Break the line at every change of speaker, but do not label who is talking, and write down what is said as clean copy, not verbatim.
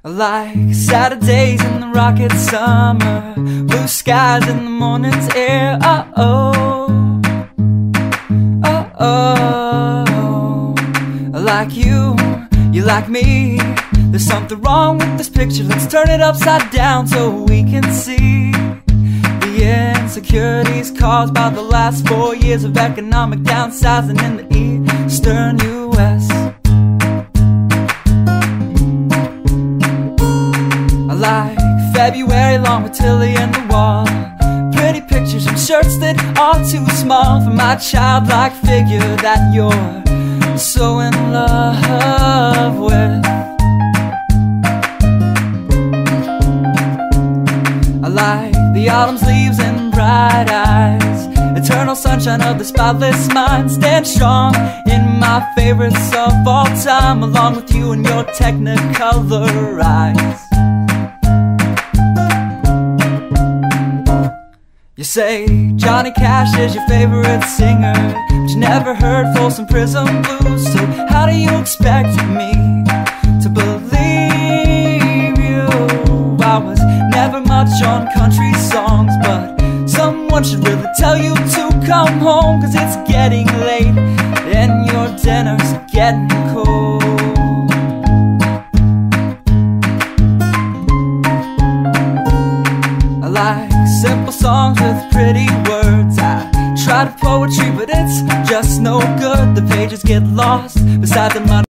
I like Saturdays in the rocket summer, blue skies in the morning's air. Oh, I like you, you like me. There's something wrong with this picture, let's turn it upside down so we can see the insecurities caused by the last 4 years of economic downsizing in the eastern U.S. I like February long with Tilly and the wall, pretty pictures and shirts that are too small for my childlike figure that you're so in love with. I like the autumn's leaves and bright eyes, eternal sunshine of the spotless mind. Stand strong in my favorites of all time, along with you and your technicolor eyes. You say Johnny Cash is your favorite singer, but you never heard Folsom Prison Blues. So how do you expect me to believe you? I was never much on country songs, but someone should really tell you to come home, 'cause it's getting late and your dinner's getting cold. I like simple songs with pretty words. I try to poetry, but it's just no good. The pages get lost beside the money.